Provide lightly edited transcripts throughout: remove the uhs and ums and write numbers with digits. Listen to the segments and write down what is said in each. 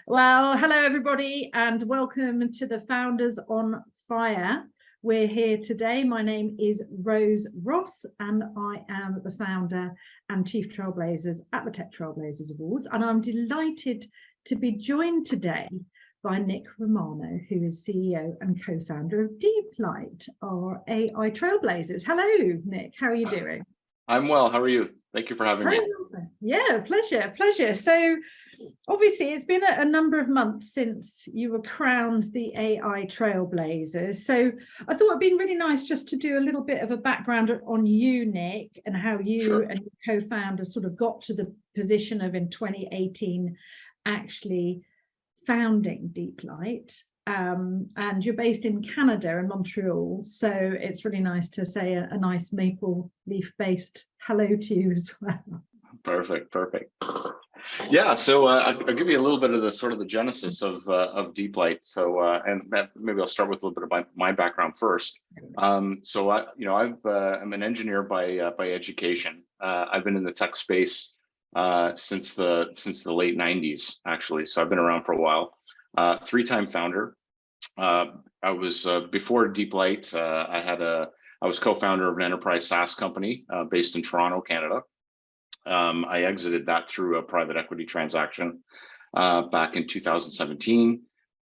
Well, hello everybody and welcome to the Founders on Fire. We're here today. My name is Rose Ross and I am the founder and Chief Trailblazers at the Tech Trailblazers Awards, and I'm delighted to be joined today by Nick Romano, who is CEO and co-founder of Deeplite, our AI Trailblazers. Hello, Nick. How are you doing? I'm well. How are you? Thank you for having me. Yeah, pleasure. So obviously it's been a number of months since you were crowned the AI Trailblazers. So I thought it'd been really nice just to do a little bit of a background on you, Nick, and how you and your co-founder sort of got to the position of, in 2018, actually founding Deeplite. And you're based in Canada, in Montreal, so it's really nice to say a nice maple leaf based hello to you as well. Perfect. Yeah, so I'll give you a little bit of the sort of the genesis of Deeplite. So and maybe I'll start with a little bit of my background first. So I'm an engineer by education. I've been in the tech space since the late 90s, actually. So I've been around for a while. Three-time founder. I was before Deeplite. I was co-founder of an enterprise SaaS company based in Toronto, Canada. I exited that through a private equity transaction back in 2017,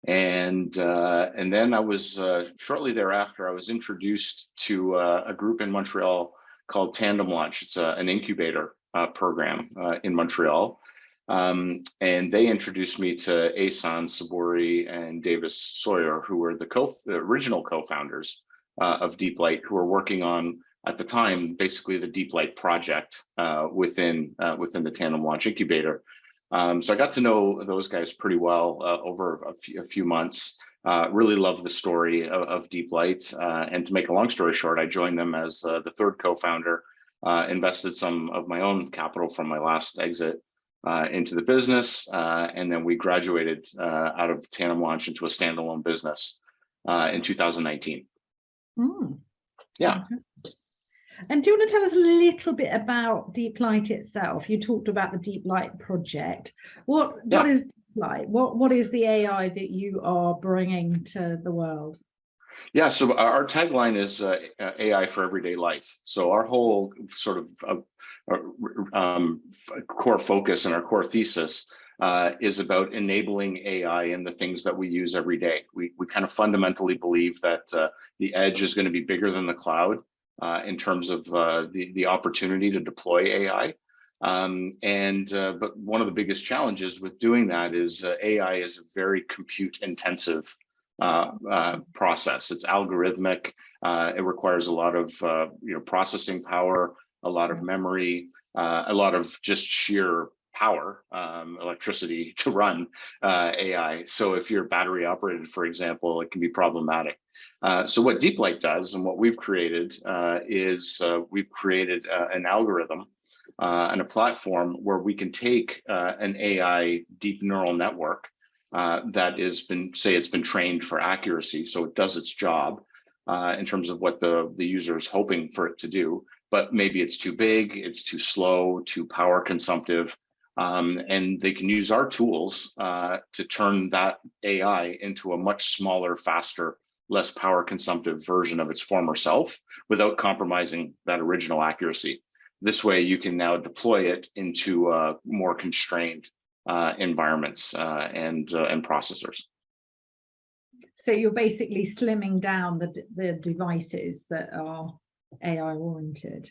and then I was shortly thereafter I was introduced to a group in Montreal called Tandem Launch. It's an incubator program in Montreal. And they introduced me to Asan Saburi and Davis Sawyer, who were the original co-founders of Deeplite, who were working on, at the time, basically the Deeplite project within the Tandem Launch Incubator. So I got to know those guys pretty well over a few months. Really loved the story of Deeplite. And to make a long story short, I joined them as the third co-founder, invested some of my own capital from my last exit into the business, and then we graduated out of Tandem Launch into a standalone business in 2019. Yeah. And do you want to tell us a little bit about Deeplite itself? You talked about the Deeplite project. What is Deeplite? What is the AI that you are bringing to the world? Yeah, so our tagline is AI for everyday life. So our whole sort of core focus and our core thesis is about enabling AI in the things that we use every day. We kind of fundamentally believe that the edge is going to be bigger than the cloud in terms of the opportunity to deploy AI. But one of the biggest challenges with doing that is AI is a very compute intensive process. It's algorithmic. It requires a lot of processing power, a lot of memory, a lot of just sheer power, electricity to run AI. So if you're battery operated, for example, it can be problematic. So what Deeplite does and what we've created is we've created an algorithm and a platform where we can take an AI deep neural network that it's been trained for accuracy, so it does its job in terms of what the user is hoping for it to do, but maybe it's too big, it's too slow, too power consumptive, and they can use our tools to turn that AI into a much smaller, faster, less power consumptive version of its former self without compromising that original accuracy. This way you can now deploy it into more constrained environments and processors. So you're basically slimming down the devices that are AI oriented.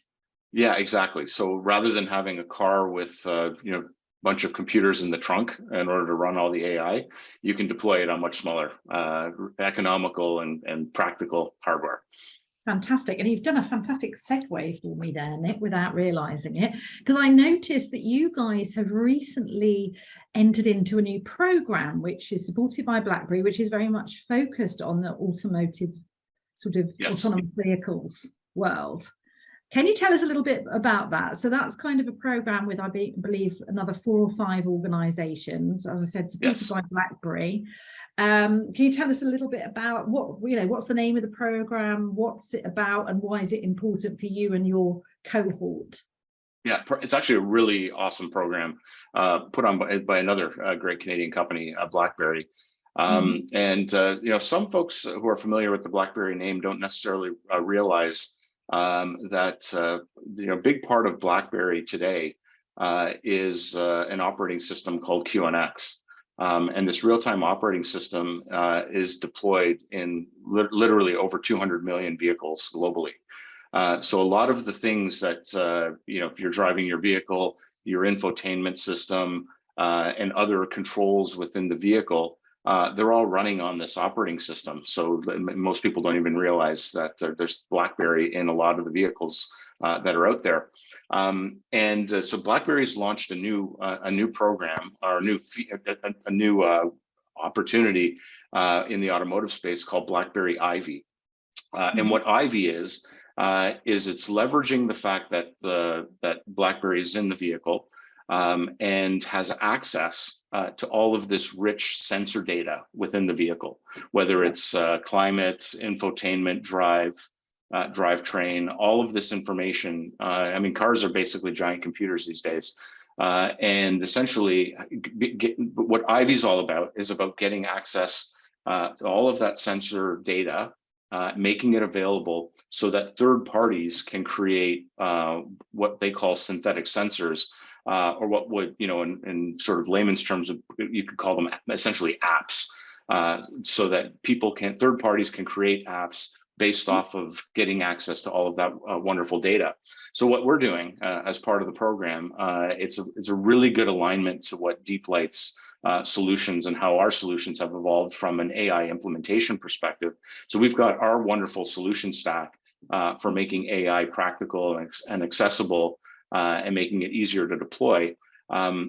Yeah, exactly. So rather than having a car with bunch of computers in the trunk in order to run all the AI, you can deploy it on much smaller, economical and practical hardware. Fantastic. And you've done a fantastic segue for me there, Nick, without realizing it, because I noticed that you guys have recently entered into a new program, which is supported by Blackberry, which is very much focused on the automotive sort of autonomous vehicles world. Can you tell us a little bit about that? So that's kind of a program with, I believe, another 4 or 5 organizations, as I said, supported by Blackberry. Can you tell us a little bit about what's the name of the program, what's it about, and why is it important for you and your cohort? Yeah, it's actually a really awesome program put on by another great Canadian company, Blackberry. And some folks who are familiar with the Blackberry name don't necessarily realize that a big part of Blackberry today is an operating system called QNX. And this real-time operating system is deployed in literally over 200 million vehicles globally. So a lot of the things that, if you're driving your vehicle, your infotainment system and other controls within the vehicle, they're all running on this operating system. So most people don't even realize that there's BlackBerry in a lot of the vehicles that are out there. So BlackBerry's launched a new program, or a new opportunity in the automotive space called Blackberry Ivy. And what Ivy is it's leveraging the fact that that BlackBerry is in the vehicle and has access to all of this rich sensor data within the vehicle, whether it's climate, infotainment, drivetrain, all of this information. I mean, cars are basically giant computers these days. And essentially, what Ivy's all about is about getting access to all of that sensor data, making it available so that third parties can create what they call synthetic sensors, or what would, in sort of layman's terms, you could call them essentially apps, so that third parties can create apps based off of getting access to all of that wonderful data. So what we're doing as part of the program, it's a really good alignment to what Deeplite's solutions and how our solutions have evolved from an AI implementation perspective. So we've got our wonderful solution stack for making AI practical and accessible and making it easier to deploy.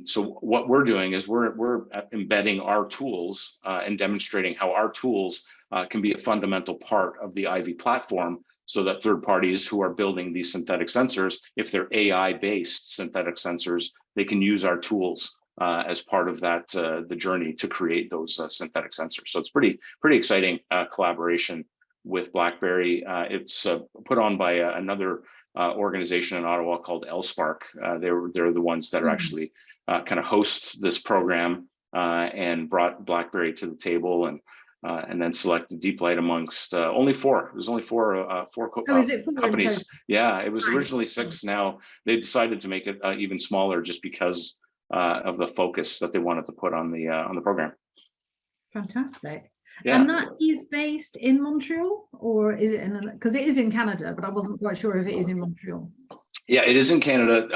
So what we're doing is we're embedding our tools and demonstrating how our tools can be a fundamental part of the Ivy platform, so that third parties who are building these synthetic sensors, if they're AI-based synthetic sensors, they can use our tools as part of that the journey to create those synthetic sensors. So it's pretty exciting collaboration with BlackBerry. It's put on by another organization in Ottawa called LSpark. They're the ones that are actually kind of host this program and brought BlackBerry to the table, and then selected Deeplite amongst only four. There's only four companies. Yeah, it was originally 6. Now they decided to make it even smaller just because of the focus that they wanted to put on the program. Fantastic. Yeah. And that is based in Montreal, or is it because it is in Canada, but I wasn't quite sure if it is in Montreal. Yeah, it is in Canada.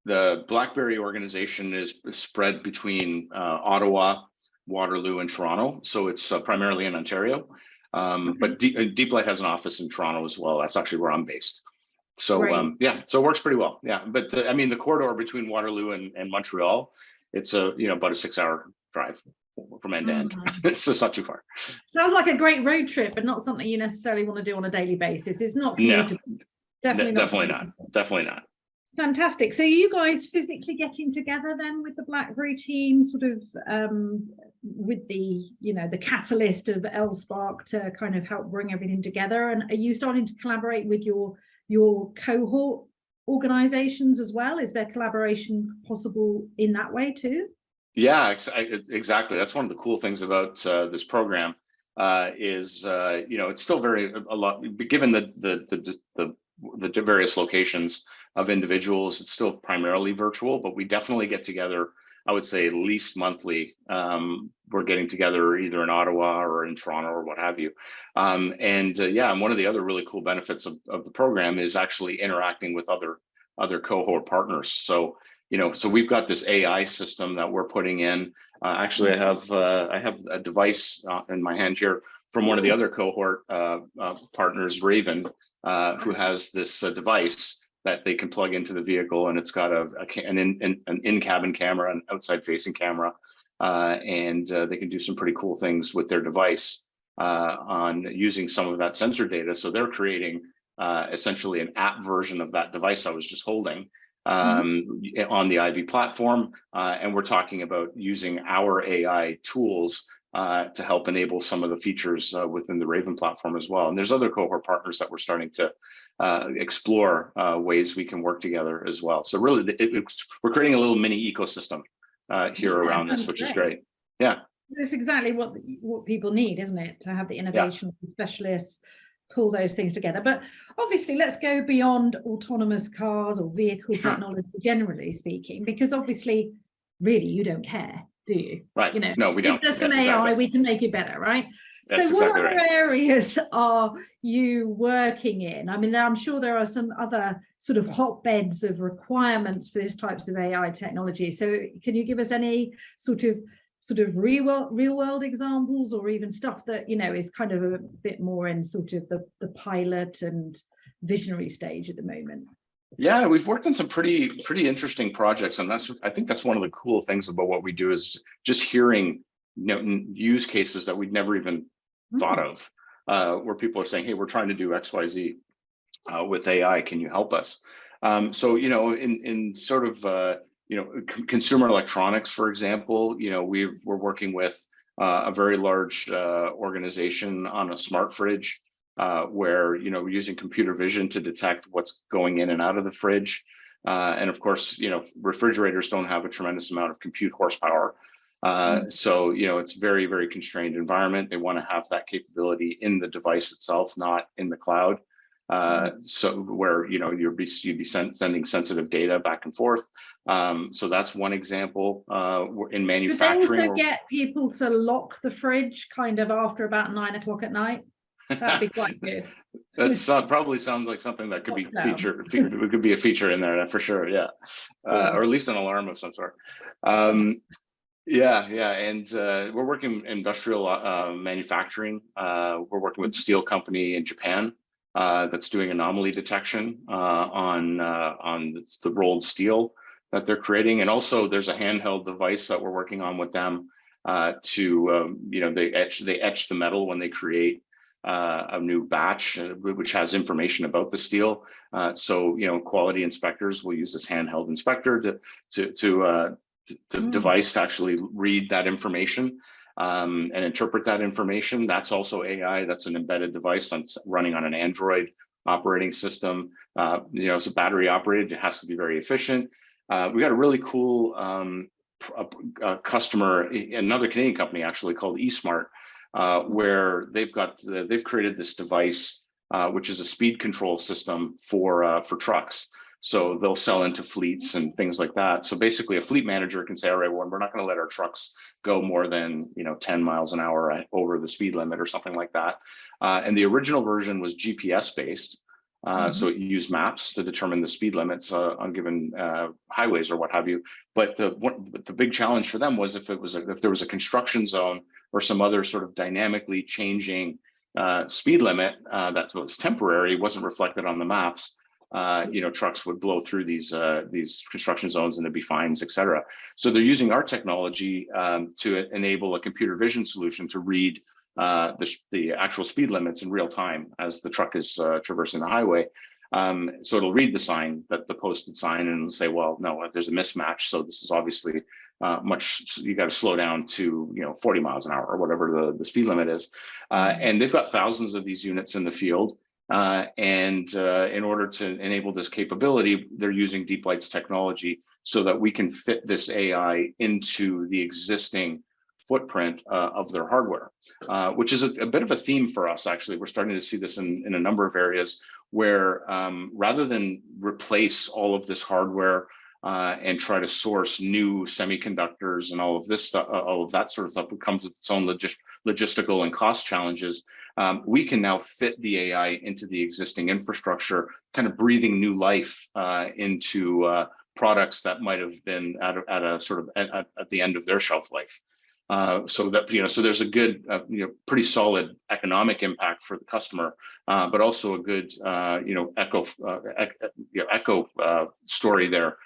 The BlackBerry organization is spread between Ottawa, Waterloo, and Toronto. So it's primarily in Ontario. But Deeplite has an office in Toronto as well. That's actually where I'm based. So so it works pretty well. Yeah, but I mean, the corridor between Waterloo and Montreal, it's about a 6-hour drive from end to end. It's just not too far. Sounds like a great road trip, but not something you necessarily want to do on a daily basis. It's not commutable. No, definitely not. Fantastic. So you guys physically getting together then with the BlackBerry team, sort of with the the catalyst of LSpark to kind of help bring everything together, and are you starting to collaborate with your cohort organizations as well? Is there collaboration possible in that way too? Yeah, exactly. That's one of the cool things about this program is it's still a lot, given the various locations of individuals, it's still primarily virtual, but we definitely get together, I would say at least monthly. We're getting together either in Ottawa or in Toronto or what have you. And one of the other really cool benefits of the program is actually interacting with other cohort partners. So so we've got this AI system that we're putting in. Actually, I have a device in my hand here from one of the other cohort partners, Raven, who has this device that they can plug into the vehicle, and it's got an in-cabin camera, an outside-facing camera, and they can do some pretty cool things with their device on using some of that sensor data. So they're creating essentially an app version of that device I was just holding on the Ivy platform, and we're talking about using our AI tools to help enable some of the features within the Raven platform as well. And there's other cohort partners that we're starting to explore ways we can work together as well. So really, we're creating a little mini ecosystem here around this, which is great. Yeah. That's exactly what people need, isn't it? To have the innovation specialists pull those things together. But obviously, let's go beyond autonomous cars or vehicle technology, generally speaking, because obviously, really, you don't care, do you? Right. You know, no, we don't. If there's some AI, we can make it better, right? That's so what exactly other areas are you working in? I mean, I'm sure there are some other sort of hotbeds of requirements for these types of AI technology. So can you give us any sort of real world examples, or even stuff that, you know, is kind of a bit more in sort of the pilot and visionary stage at the moment? Yeah, we've worked on some pretty interesting projects, and I think that's one of the cool things about what we do, is just hearing, you know, use cases that we'd never even thought of, where people are saying, hey, we're trying to do XYZ with AI, can you help us? So, you know, in sort of you know, consumer electronics, for example, you know, we're working with a very large organization on a smart fridge, where, you know, we're using computer vision to detect what's going in and out of the fridge. And of course, you know, refrigerators don't have a tremendous amount of compute horsepower. So, you know, it's very, very constrained environment. They want to have that capability in the device itself, not in the cloud. So where, you know, you'd be sending sensitive data back and forth. So that's one example. In manufacturing, could they also get people to lock the fridge kind of after about 9 o'clock at night? That'd be quite good. That's probably sounds like something that could be featured. It could be a feature in there for sure. Yeah, or at least an alarm of some sort. Yeah, and we're working industrial manufacturing. We're working with a steel company in Japan that's doing anomaly detection on the rolled steel that they're creating, and also there's a handheld device that we're working on with them to you know, they etch the metal when they create a new batch, which has information about the steel. So, you know, quality inspectors will use this handheld inspector to device to actually read that information and interpret that information. That's also AI. That's an embedded device running on an Android operating system. You know, it's a battery operated. It has to be very efficient. We got a really cool customer, another Canadian company actually, called eSmart, where they've created this device, which is a speed control system for trucks. So they'll sell into fleets and things like that. So basically, a fleet manager can say, all right, well, we're not going to let our trucks go more than, you know, 10 miles an hour over the speed limit or something like that. And the original version was GPS based. So it used maps to determine the speed limits on given highways or what have you. But the big challenge for them was if there was a construction zone or some other sort of dynamically changing speed limit that was temporary, wasn't reflected on the maps. You know, trucks would blow through these construction zones and there'd be fines, et cetera. So they're using our technology to enable a computer vision solution to read the actual speed limits in real time as the truck is traversing the highway. So it'll read the sign, the posted sign, and say, well, no, there's a mismatch. So this is obviously you got to slow down to, you know, 40 miles an hour or whatever the speed limit is. And they've got thousands of these units in the field. And in order to enable this capability, they're using Deeplite's technology so that we can fit this AI into the existing footprint of their hardware, which is a bit of a theme for us, actually. We're starting to see this in a number of areas where rather than replace all of this hardware and try to source new semiconductors and all of this stuff, all of that sort of stuff, comes with its own logistical and cost challenges. We can now fit the AI into the existing infrastructure, kind of breathing new life into products that might have been at a sort of at the end of their shelf life. So that, you know, so there's a good, you know, pretty solid economic impact for the customer, but also a good, you know, echo story there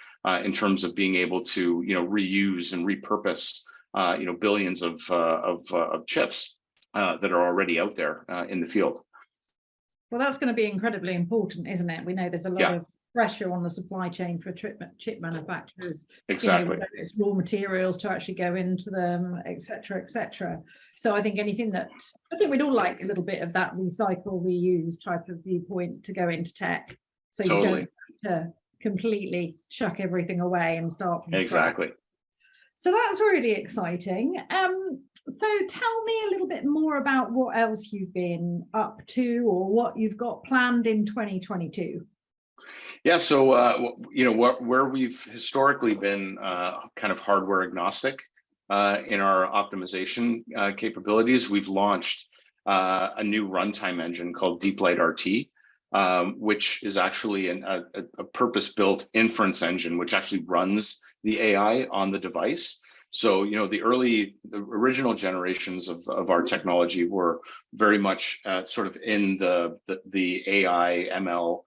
in terms of being able to, you know, reuse and repurpose, you know, billions of chips that are already out there in the field. Well, that's going to be incredibly important, isn't it? We know there's a lot of pressure on the supply chain for chip manufacturers. Exactly. You know, it's raw materials to actually go into them, et cetera, et cetera. So I think anything that, I think we'd all like a little bit of that recycle, reuse type of viewpoint to go into tech. So you don't have to completely chuck everything away and start from Exactly. scratch. So that's really exciting. So tell me a little bit more about what else you've been up to or what you've got planned in 2022. Yeah, so you know, where we've historically been kind of hardware agnostic in our optimization capabilities, we've launched a new runtime engine called Deeplite RT, which is actually a purpose-built inference engine, which actually runs the AI on the device. So, you know, the original generations of our technology were very much sort of in the AI ML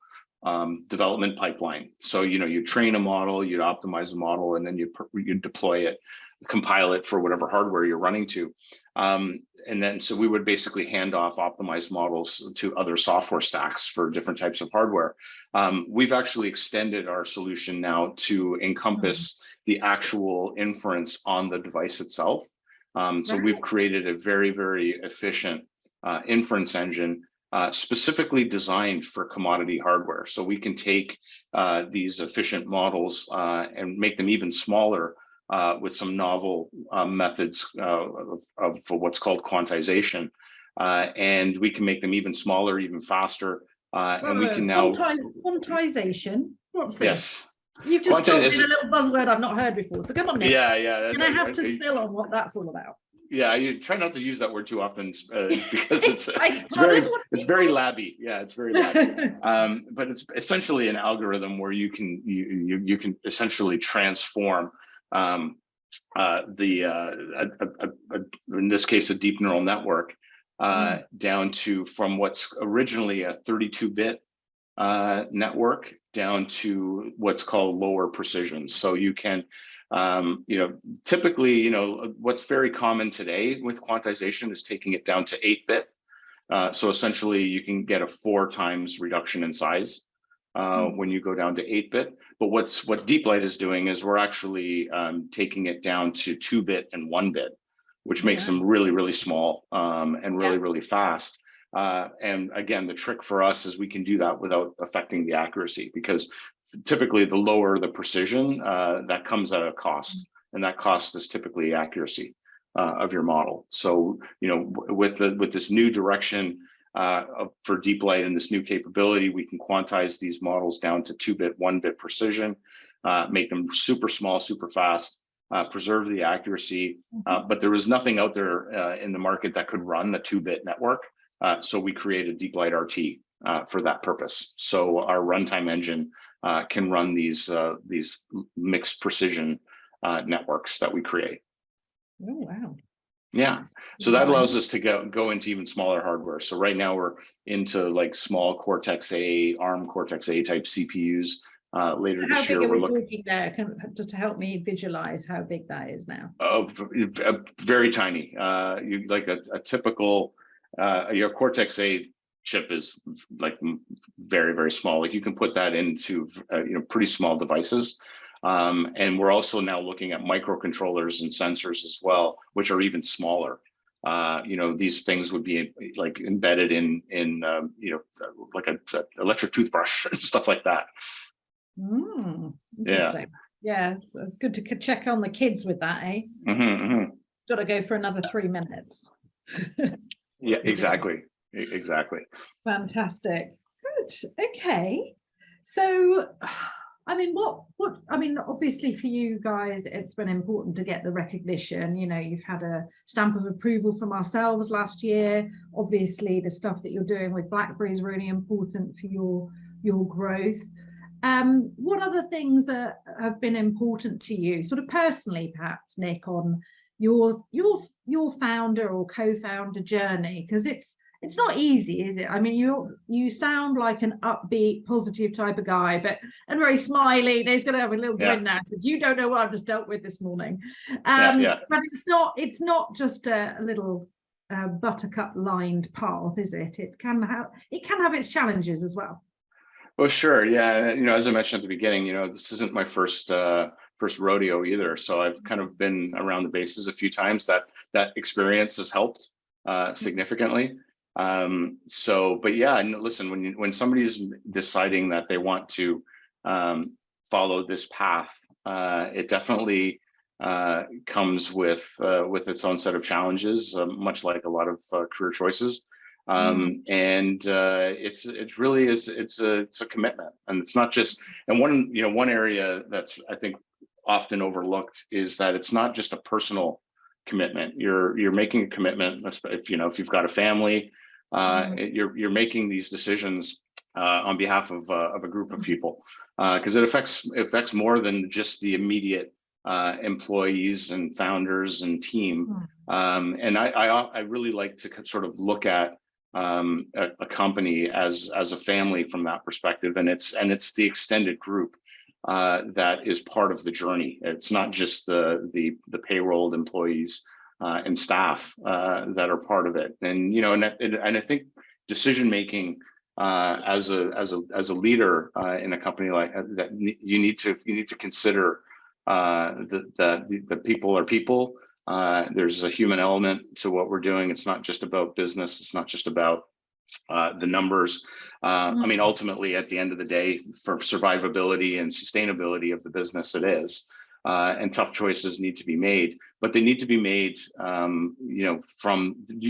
development pipeline. So, you know, you train a model, you optimize a model, and then you deploy it, compile it for whatever hardware you're running to. And then, so we would basically hand off optimized models to other software stacks for different types of hardware. We've actually extended our solution now to encompass the actual inference on the device itself. So we've created a very, very efficient inference engine specifically designed for commodity hardware. So we can take these efficient models and make them even smaller with some novel methods of what's called quantization. And we can make them even smaller, even faster. And we can now... Quantization? What's this? Yes. You've just told me a little buzzword I've not heard before. So come on, Nick. Yeah. Can I have to spill on what that's all about? Yeah, you try not to use that word too often because it's very labby. Yeah, it's very labby. But it's essentially an algorithm where you can essentially transform in this case a deep neural network down to from what's originally a 32-bit network down to what's called lower precision. So you can you know, typically, you know, what's very common today with quantization is taking it down to 8-bit. So essentially you can get a 4 times reduction in size when you go down to 8-bit. But what Deeplite is doing is we're actually taking it down to 2-bit and 1-bit, which makes them really, really small and really, really fast. And again, the trick for us is we can do that without affecting the accuracy, because typically the lower the precision, that comes at a cost, and that cost is typically accuracy of your model. So, you know, with this new direction for Deeplite and this new capability, we can quantize these models down to 2-bit, 1-bit precision, make them super small, super fast, preserve the accuracy. But there was nothing out there in the market that could run a 2-bit network. So we created Deeplite RT for that purpose. So our runtime engine can run these mixed precision networks that we create. Oh, wow. Yeah, so that allows us to go into even smaller hardware. So right now we're into like small Cortex-A, ARM Cortex-A type CPUs. Later this year, we're looking there, just to help me visualize how big that is now. Very tiny. You like a typical your Cortex-A chip is like very, very small. Like you can put that into you know, pretty small devices. And we're also now looking at microcontrollers and sensors as well, which are even smaller. You know, these things would be like embedded in you know, like an electric toothbrush and stuff like that. Interesting. Yeah, it's good to check on the kids with that, eh? Got to go for another 3 minutes. Yeah, exactly. Fantastic. Good. Okay. So, I mean, I mean, obviously for you guys, it's been important to get the recognition. You know, you've had a stamp of approval from ourselves last year. Obviously, the stuff that you're doing with Blackberry is really important for your growth. What other things have been important to you, sort of personally, perhaps, Nick, on your founder or co-founder journey? Because it's not easy, is it? I mean, you sound like an upbeat, positive type of guy, and very smiley. He's going to have a little grin now, because you don't know what I've just dealt with this morning. But it's not just a little buttercup lined path, is it? It can have its challenges as well. Well, sure. Yeah. As I mentioned at the beginning, this isn't my first rodeo either. So I've kind of been around the bases a few times. That experience has helped significantly. But yeah, and listen, when somebody's deciding that they want to follow this path, it definitely comes with its own set of challenges, much like a lot of career choices. And it really is, it's a commitment, and it's not just, and one area that's, I think, often overlooked is that it's not just a personal commitment. You're making a commitment if you've got a family, you're making these decisions on behalf of a group of people, because it affects more than just the immediate employees and founders and team. And I really like to sort of look at a company as a family from that perspective, and it's the extended group that is part of the journey. It's not just the payrolled employees and staff that are part of it. And and I think decision making as a leader in a company like that, you need to consider the people are people. There's a human element to what we're doing. It's not just about business. It's not just about the numbers. I mean, ultimately, at the end of the day, for survivability and sustainability of the business, it is. And tough choices need to be made, but they need to be made, from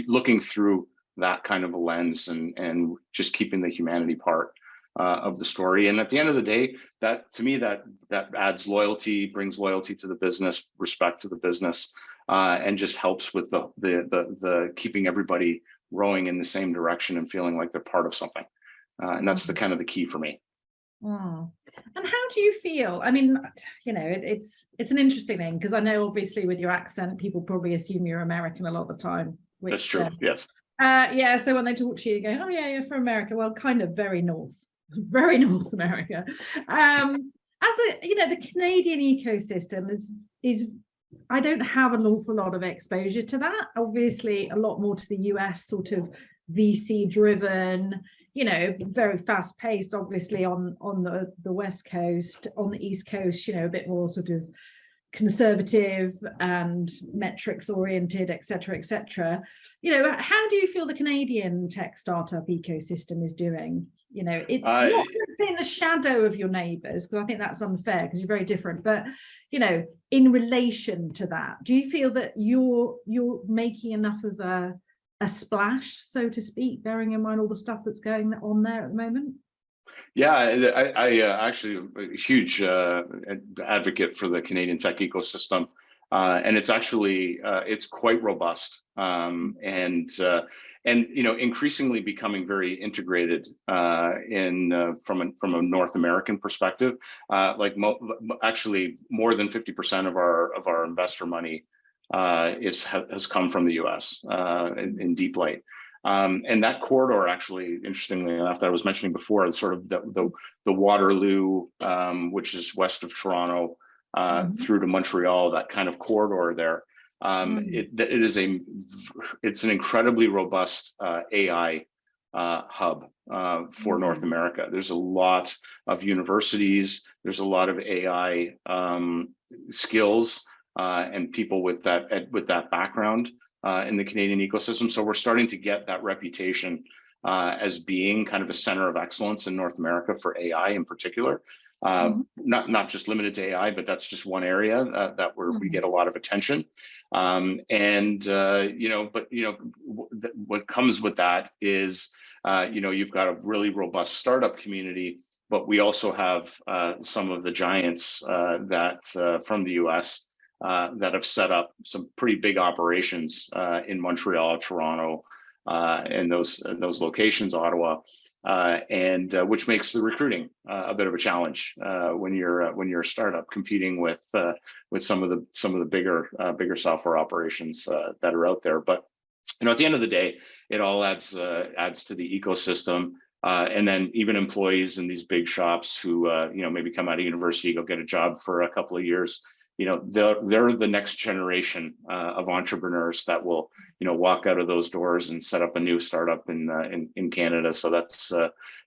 looking through that kind of a lens and just keeping the humanity part of the story. And at the end of the day, that to me, that adds loyalty, brings loyalty to the business, respect to the business, and just helps with the keeping everybody rowing in the same direction and feeling like they're part of something. And that's the kind of the key for me. And how do you feel? I mean, it's an interesting thing, because I know obviously with your accent, people probably assume you're American a lot of the time. Which, that's true. Yes. Yeah. So when they talk to you, you go, "Oh yeah, you're from America." Well, kind of very North America. The Canadian ecosystem is I don't have an awful lot of exposure to that. Obviously, a lot more to the US, sort of VC driven, very fast paced, obviously on the West Coast. On the East Coast, a bit more sort of conservative and metrics oriented, et cetera, et cetera. How do you feel the Canadian tech startup ecosystem is doing? It's not in the shadow of your neighbors, because I think that's unfair because you're very different, but in relation to that, do you feel that you're making enough of a splash, so to speak, bearing in mind all the stuff that's going on there at the moment? Yeah, I actually a huge advocate for the Canadian tech ecosystem, and it's actually it's quite robust, and increasingly becoming very integrated from a North American perspective. Actually, more than 50% of our investor money has come from the US in Deeplite. And that corridor, actually, interestingly enough, that I was mentioning before, sort of the Waterloo, which is west of Toronto, through to Montreal, that kind of corridor there. It's an incredibly robust AI hub for North America. There's a lot of universities. There's a lot of AI skills and people with that background in the Canadian ecosystem. So we're starting to get that reputation as being kind of a center of excellence in North America for AI in particular. Not just limited to AI, but that's just one area that we get a lot of attention. What comes with that is, you've got a really robust startup community, but we also have some of the giants that from the US that have set up some pretty big operations in Montreal, Toronto, and those locations, Ottawa, and which makes the recruiting a bit of a challenge when you're a startup competing with some of the bigger software operations that are out there. But at the end of the day, it all adds to the ecosystem. And then even employees in these big shops who maybe come out of university, go get a job for a couple of years, they're the next generation of entrepreneurs that will, walk out of those doors and set up a new startup in Canada. So that's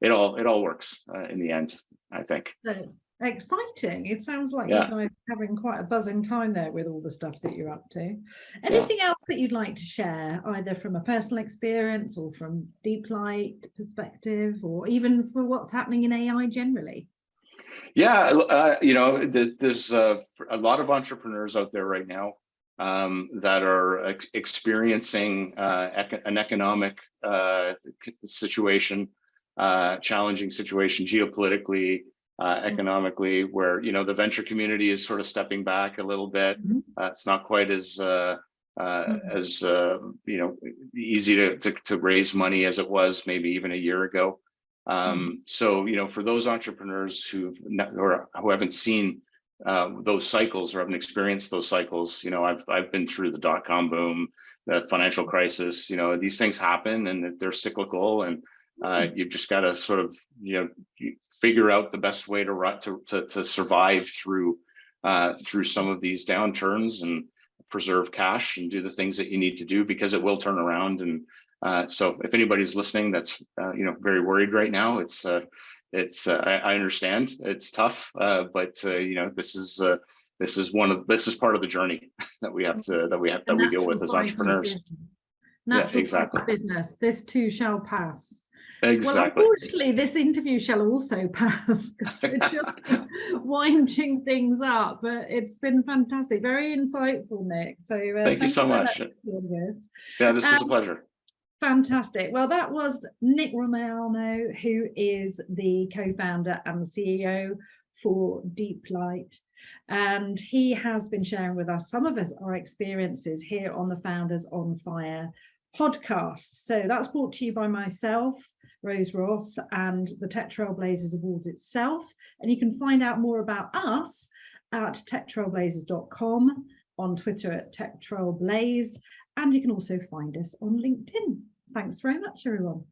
it all works in the end, I think. So exciting. It sounds like you guys are having quite a buzzing time there with all the stuff that you're up to. Anything else that you'd like to share, either from a personal experience or from Deeplite perspective, or even for what's happening in AI generally? Yeah, there's a lot of entrepreneurs out there right now that are experiencing an economic situation, challenging situation geopolitically, economically, where the venture community is sort of stepping back a little bit. It's not quite as easy to raise money as it was maybe even a year ago. So for those entrepreneurs who haven't seen those cycles or haven't experienced those cycles, I've been through the dot-com boom, the financial crisis. These things happen and they're cyclical, and you've just got to sort of figure out the best way to survive through some of these downturns and preserve cash and do the things that you need to do, because it will turn around. And so if anybody's listening that's very worried right now, I understand it's tough, but this is part of the journey that we deal with as entrepreneurs. Natural exactly. Business. This too shall pass. Exactly. Well, unfortunately, this interview shall also pass. We're just winding things up, but it's been fantastic, very insightful, Nick. So thank you so much. Yeah, this was a pleasure. Fantastic. Well, that was Nick Romano, who is the co-founder and the CEO for Deeplite. And he has been sharing with us some of our experiences here on the Founders on Fire podcast. So that's brought to you by myself, Rose Ross, and the Tech Trailblazers Awards itself. And you can find out more about us at techtrailblazers.com, on Twitter at techtrailblaze, and you can also find us on LinkedIn. Thanks very much, everyone.